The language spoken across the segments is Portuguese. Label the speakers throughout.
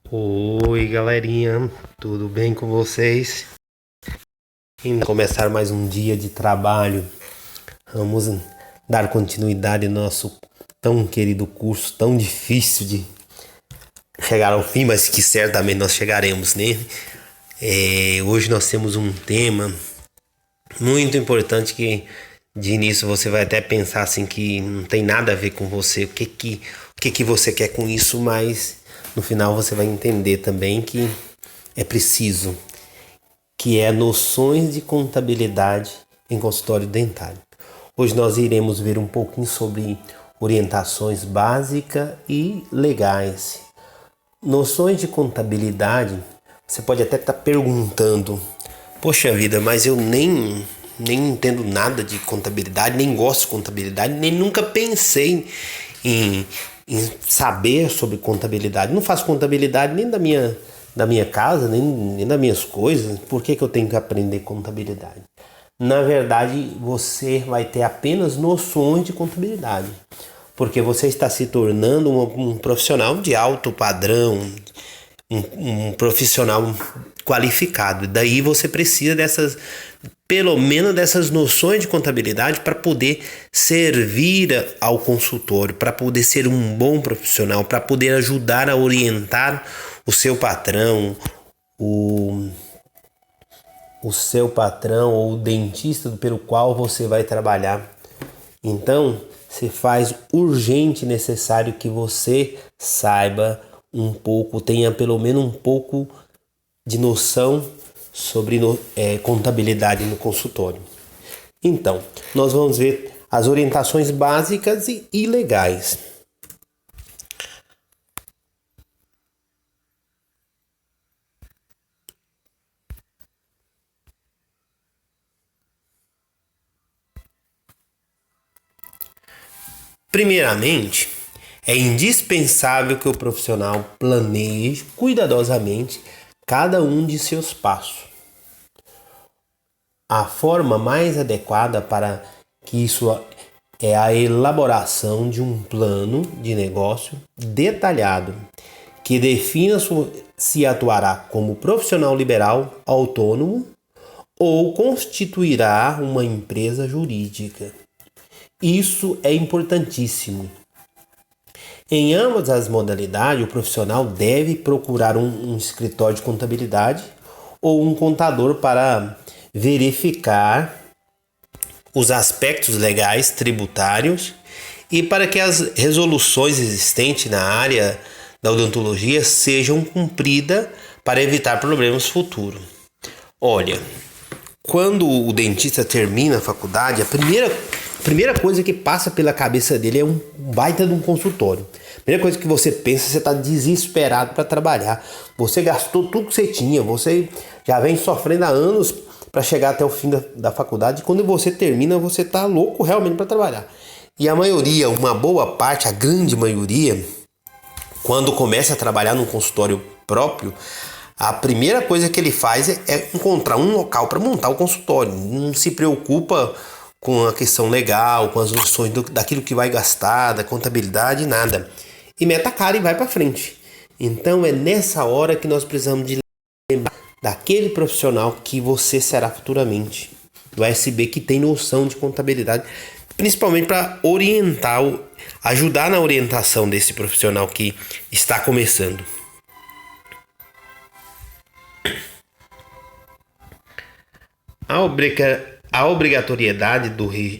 Speaker 1: Oi, galerinha, tudo bem com vocês? Começar mais um dia de trabalho. Vamos dar continuidade ao nosso tão querido curso, tão difícil de chegar ao fim, mas que certamente nós chegaremos nele. Hoje nós temos um tema muito importante que de início você vai até pensar assim que não tem nada a ver com você, o que você quer com isso, mas no final você vai entender também que é preciso, que é noções de contabilidade em consultório dentário. Hoje nós iremos ver um pouquinho sobre orientações básicas e legais. Noções de contabilidade, você pode até estar perguntando: poxa vida, mas eu nem entendo nada de contabilidade, nem gosto de contabilidade, nem nunca pensei em saber sobre contabilidade. Não faço contabilidade nem da minha casa, nem das minhas coisas. Por que eu tenho que aprender contabilidade? Na verdade, você vai ter apenas noções de contabilidade, porque você está se tornando um profissional de alto padrão, um profissional qualificado. Daí você precisa pelo menos dessas noções de contabilidade para poder servir ao consultório, para poder ser um bom profissional, para poder ajudar a orientar o seu patrão, o, o seu patrão ou o dentista pelo qual você vai trabalhar. Então, se faz urgente necessário que você saiba um pouco, tenha pelo menos um pouco de noção sobre contabilidade no consultório. Então, nós vamos ver as orientações básicas e legais. Primeiramente, é indispensável que o profissional planeje cuidadosamente cada um de seus passos. A forma mais adequada para que isso é a elaboração de um plano de negócio detalhado que defina se atuará como profissional liberal autônomo ou constituirá uma empresa jurídica. Isso é importantíssimo. Em ambas as modalidades, o profissional deve procurar um escritório de contabilidade ou um contador para verificar os aspectos legais tributários e para que as resoluções existentes na área da odontologia sejam cumpridas para evitar problemas futuros. Olha, quando o dentista termina a faculdade, a primeira coisa que passa pela cabeça dele é um baita de um consultório. A primeira coisa que você pensa, você está desesperado para trabalhar. Você gastou tudo que você tinha, você já vem sofrendo há anos para chegar até o fim da faculdade. E quando você termina, você está louco realmente para trabalhar. E a maioria, uma boa parte, a grande maioria, quando começa a trabalhar num consultório próprio, a primeira coisa que ele faz é encontrar um local para montar o consultório. Não se preocupa com a questão legal, com as noções daquilo que vai gastar, da contabilidade, nada. E mete a cara e vai para frente. Então é nessa hora que nós precisamos de lembrar daquele profissional que você será futuramente, do ASB, que tem noção de contabilidade, principalmente para orientar, ajudar na orientação desse profissional que está começando. A obrigatoriedade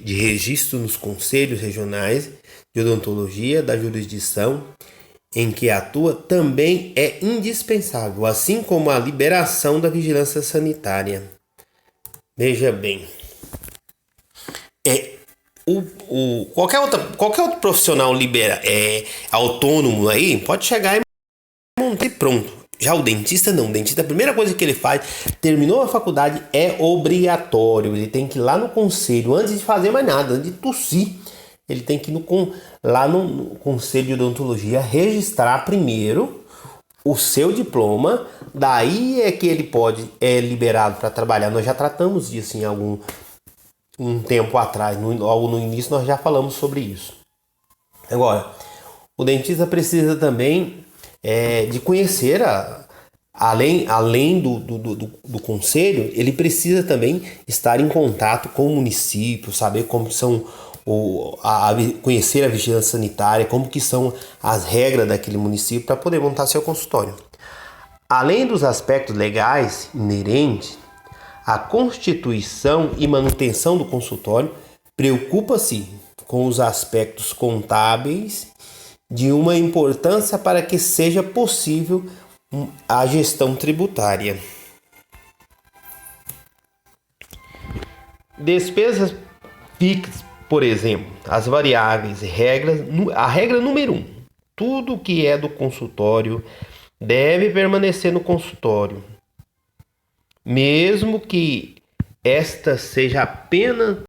Speaker 1: de registro nos conselhos regionais de odontologia da jurisdição em que atua também é indispensável, assim como a liberação da vigilância sanitária. Veja bem, qualquer outro profissional autônomo aí pode chegar e montar e pronto. Já o dentista não. O dentista, a primeira coisa que ele faz, terminou a faculdade, é obrigatório. Ele tem que ir lá no conselho, antes de fazer mais nada, antes de tossir. Ele tem que ir lá no conselho de odontologia registrar primeiro o seu diploma. Daí é que ele é liberado para trabalhar. Nós já tratamos disso em um tempo atrás. Logo no início nós já falamos sobre isso. Agora, o dentista precisa também de conhecer além do conselho, ele precisa também estar em contato com o município, saber como são conhecer a vigilância sanitária, como que são as regras daquele município para poder montar seu consultório. Além dos aspectos legais inerentes, a constituição e manutenção do consultório preocupa-se com os aspectos contábeis de uma importância para que seja possível a gestão tributária. Despesas fixas, por exemplo, as variáveis e regras. A regra número 1: tudo que é do consultório deve permanecer no consultório, mesmo que esta seja apenas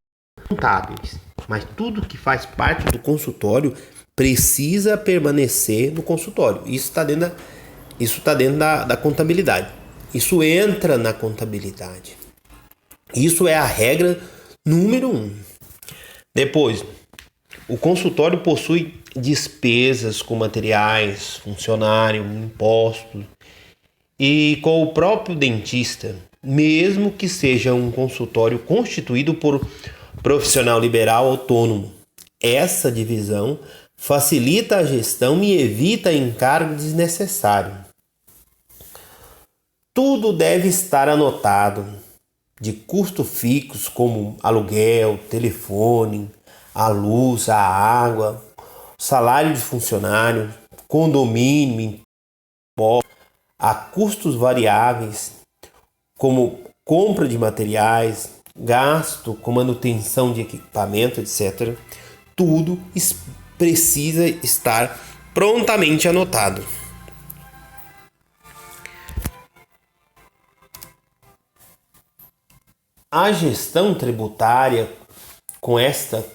Speaker 1: contábeis, mas tudo que faz parte do consultório precisa permanecer no consultório. Isso está dentro da contabilidade. Isso entra na contabilidade. Isso é a regra número 1. Depois, o consultório possui despesas com materiais, funcionário, impostos, e com o próprio dentista, mesmo que seja um consultório constituído por profissional liberal autônomo. Essa divisão facilita a gestão e evita encargo desnecessário. Tudo deve estar anotado, de custos fixos como aluguel, telefone, a luz, a água, salário de funcionário, condomínio, impostos, a custos variáveis como compra de materiais, gasto com manutenção de equipamento, etc. Tudo precisa estar prontamente anotado. A gestão tributária, com esta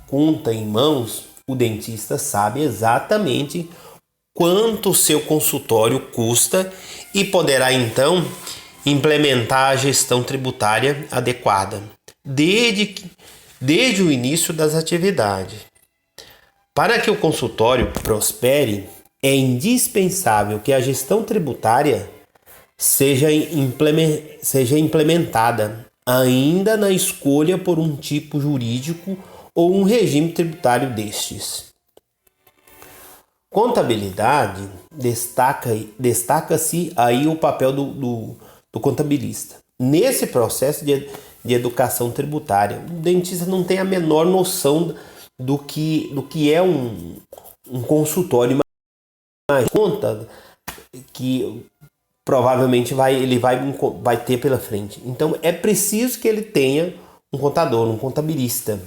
Speaker 1: conta em mãos, o dentista sabe exatamente quanto o seu consultório custa e poderá então implementar a gestão tributária adequada desde o início das atividades. Para que o consultório prospere, é indispensável que a gestão tributária seja implementada ainda na escolha por um tipo jurídico ou um regime tributário destes. Contabilidade, destaca-se aí o papel do contabilista. Nesse processo de educação tributária, o dentista não tem a menor noção do que é um consultório, mas conta que provavelmente ele vai ter pela frente. Então é preciso que ele tenha um contador, um contabilista.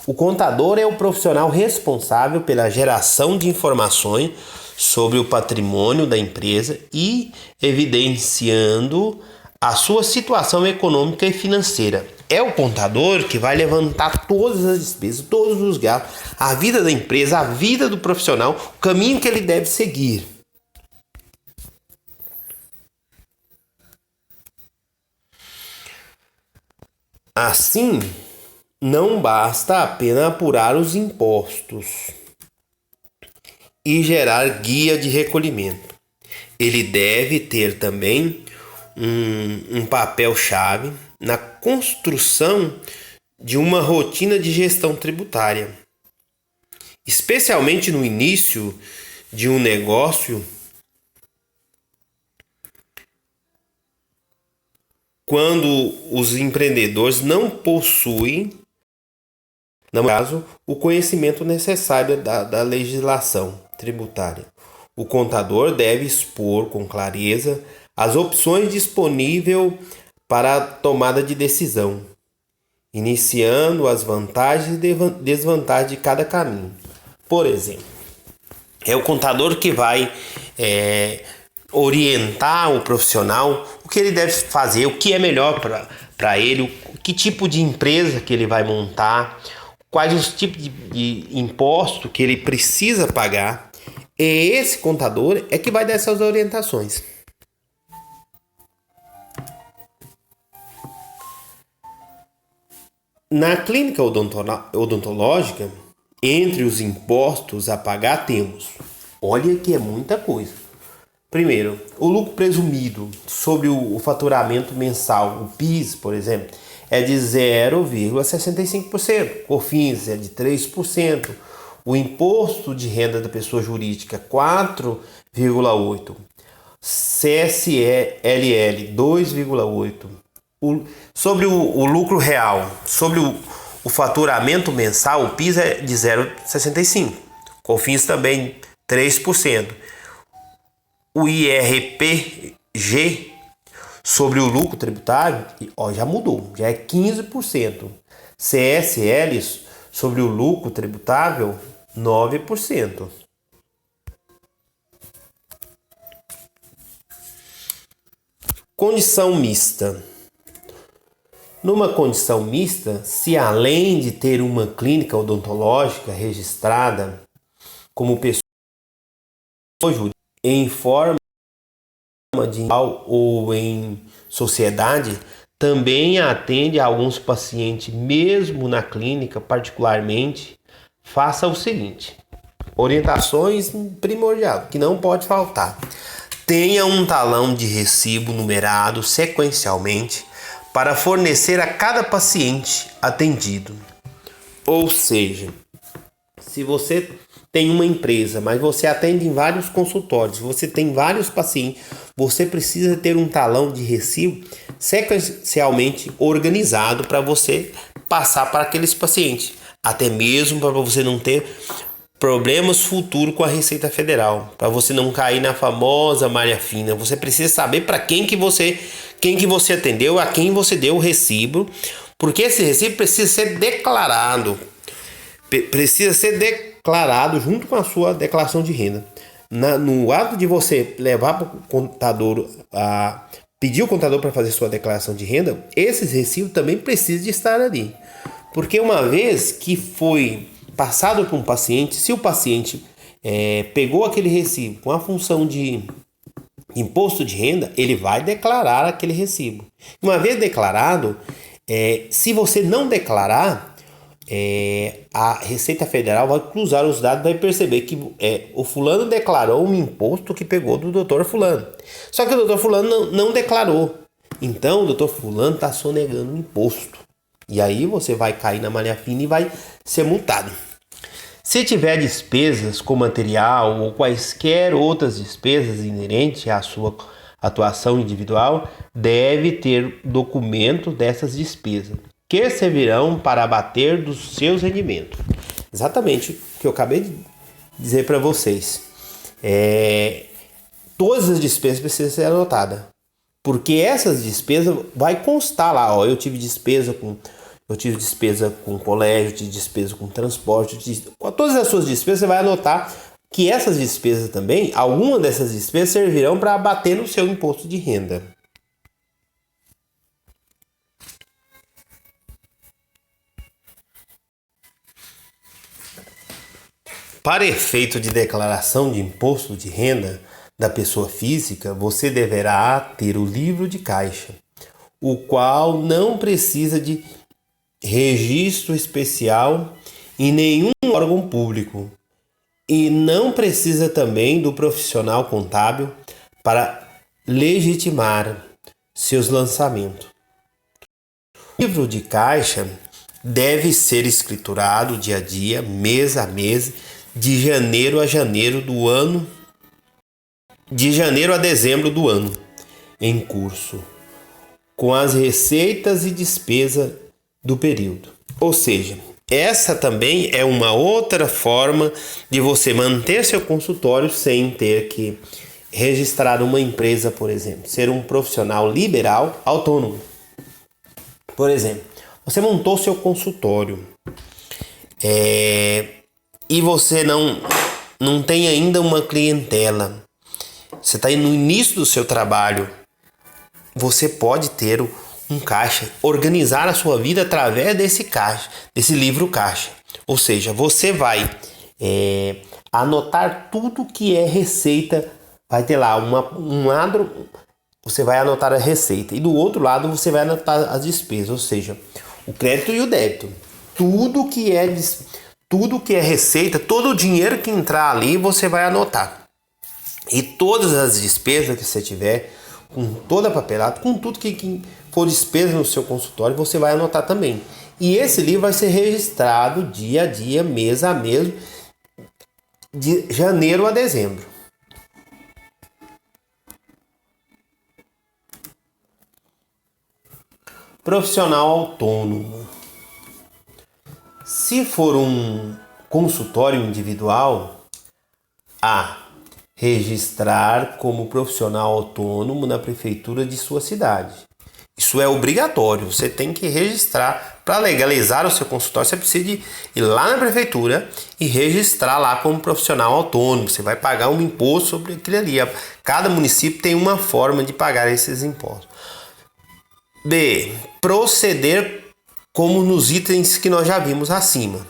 Speaker 1: O contador é o profissional responsável pela geração de informações sobre o patrimônio da empresa e evidenciando a sua situação econômica e financeira. É o contador que vai levantar todas as despesas, todos os gastos, a vida da empresa, a vida do profissional, o caminho que ele deve seguir. Assim, não basta apenas apurar os impostos e gerar guia de recolhimento. Ele deve ter também um papel-chave na construção de uma rotina de gestão tributária, especialmente no início de um negócio, quando os empreendedores não possuem, no caso, o conhecimento necessário da legislação tributária. O contador deve expor com clareza as opções disponíveis para a tomada de decisão, iniciando as vantagens e desvantagens de cada caminho. Por exemplo, é o contador que vai orientar o profissional o que ele deve fazer, o que é melhor para ele, que tipo de empresa que ele vai montar, quais os tipos de imposto que ele precisa pagar. E esse contador é que vai dar essas orientações. Na clínica odontológica, entre os impostos a pagar temos, olha que é muita coisa, Primeiro, o lucro presumido sobre o faturamento mensal, o PIS, por exemplo, é de 0,65%, COFINS é de 3%, o imposto de renda da pessoa jurídica 4,8%, CSLL 2,8%. Sobre o lucro real, sobre o faturamento mensal, o PIS é de 0,65%, COFINS também 3%. O IRPG sobre o lucro tributário, já mudou, já é 15%. CSL sobre o lucro tributável, 9%. Condição mista. Numa condição mista, se além de ter uma clínica odontológica registrada como pessoa jurídica em forma de ou em sociedade, também atende a alguns pacientes, mesmo na clínica, particularmente, faça o seguinte: orientações primordiais, que não pode faltar. Tenha um talão de recibo numerado sequencialmente para fornecer a cada paciente atendido. Ou seja, se você tem uma empresa, mas você atende em vários consultórios, você tem vários pacientes, você precisa ter um talão de recibo sequencialmente organizado para você passar para aqueles pacientes, até mesmo para você não ter problemas futuros com a Receita Federal, para você não cair na famosa malha fina. Você precisa saber para quem que você atendeu, a quem você deu o recibo, porque esse recibo precisa ser declarado. Junto com a sua declaração de renda. No ato de você levar para o contador, pedir o contador para fazer sua declaração de renda, esses recibos também precisam de estar ali. Porque uma vez que foi passado para um paciente, se o paciente pegou aquele recibo com a função de imposto de renda, ele vai declarar aquele recibo. Uma vez declarado, se você não declarar, a Receita Federal vai cruzar os dados e vai perceber que o fulano declarou um imposto que pegou do doutor fulano. Só que o doutor fulano não declarou. Então o doutor fulano está sonegando o imposto. E aí você vai cair na malha fina e vai ser multado. Se tiver despesas com material ou quaisquer outras despesas inerentes à sua atuação individual, deve ter documento dessas despesas, que servirão para abater dos seus rendimentos. Exatamente o que eu acabei de dizer para vocês. Todas as despesas precisam ser anotadas, porque essas despesas vai constar lá. Eu tive despesa com colégio, tive despesa com transporte, todas as suas despesas você vai anotar que essas despesas também, algumas dessas despesas servirão para abater no seu imposto de renda. Para efeito de declaração de imposto de renda da pessoa física, você deverá ter o livro de caixa, o qual não precisa de registro especial em nenhum órgão público e não precisa também do profissional contábil para legitimar seus lançamentos. O livro de caixa deve ser escriturado dia a dia, mês a mês, de janeiro a dezembro do ano em curso, com as receitas e despesas do período. Ou seja, essa também é uma outra forma de você manter seu consultório sem ter que registrar uma empresa, por exemplo, ser um profissional liberal autônomo. Por exemplo, você montou seu consultório e você não tem ainda uma clientela, você está no início do seu trabalho, você pode ter um caixa, organizar a sua vida através desse livro caixa. Ou seja, você vai anotar tudo que é receita, vai ter lá um lado, você vai anotar a receita e do outro lado você vai anotar as despesas, ou seja, o crédito e o débito. Tudo que é receita, todo o dinheiro que entrar ali você vai anotar. E todas as despesas que você tiver, com toda a papelada, com tudo que for despesa no seu consultório, você vai anotar também. E esse livro vai ser registrado dia a dia, mês a mês, de janeiro a dezembro. Profissional autônomo. Se for um consultório individual, registrar como profissional autônomo na prefeitura de sua cidade. Isso é obrigatório, você tem que registrar. Para legalizar o seu consultório, você precisa ir lá na prefeitura e registrar lá como profissional autônomo. Você vai pagar um imposto sobre aquilo ali. Cada município tem uma forma de pagar esses impostos. B. Proceder como nos itens que nós já vimos acima.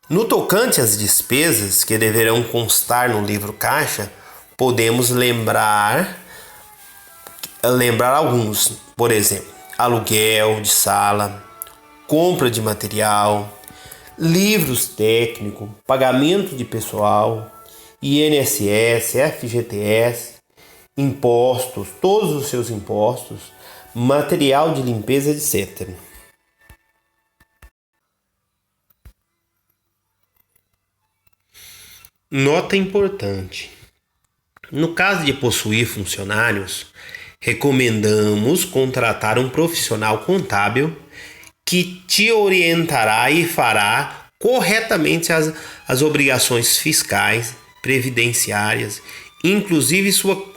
Speaker 1: No tocante às despesas que deverão constar no livro caixa, podemos lembrar alguns, por exemplo, aluguel de sala, compra de material, livros técnicos, pagamento de pessoal, INSS, FGTS, impostos, todos os seus impostos, material de limpeza, etc. Nota importante: no caso de possuir funcionários, recomendamos contratar um profissional contábil que te orientará e fará corretamente as obrigações fiscais, previdenciárias, inclusive sua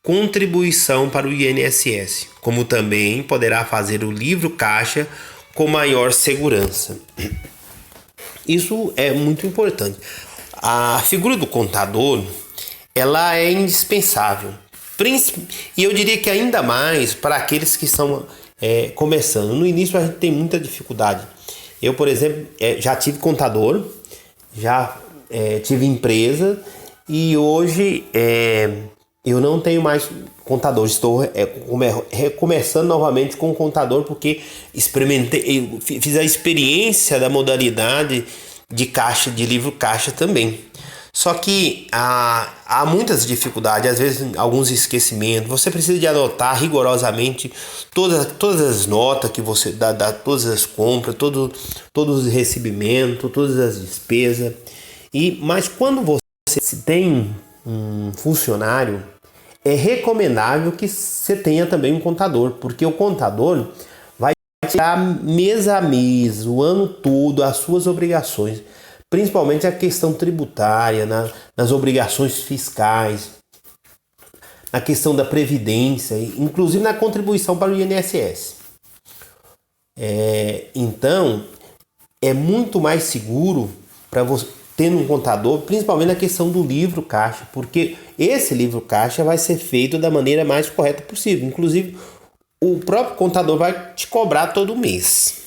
Speaker 1: contribuição para o INSS, como também poderá fazer o livro caixa com maior segurança. Isso é muito importante. A figura do contador, ela é indispensável. E eu diria que ainda mais para aqueles que estão começando. No início a gente tem muita dificuldade. Eu, por exemplo, já tive contador, já tive empresa e hoje eu não tenho mais contador. Estou recomeçando novamente com o contador porque fiz a experiência da modalidade de caixa, de livro caixa também. Só que há muitas dificuldades, às vezes alguns esquecimentos. Você precisa de anotar rigorosamente todas as notas que você dá, todas as compras, todos os recebimentos, todas as despesas. Mas quando você tem um funcionário, é recomendável que você tenha também um contador, porque o contador vai tirar mês a mês, o ano todo, as suas obrigações. Principalmente a questão tributária, nas obrigações fiscais, na questão da previdência, inclusive na contribuição para o INSS. Então, é muito mais seguro para você ter um contador, principalmente na questão do livro caixa, porque esse livro caixa vai ser feito da maneira mais correta possível. Inclusive, o próprio contador vai te cobrar todo mês.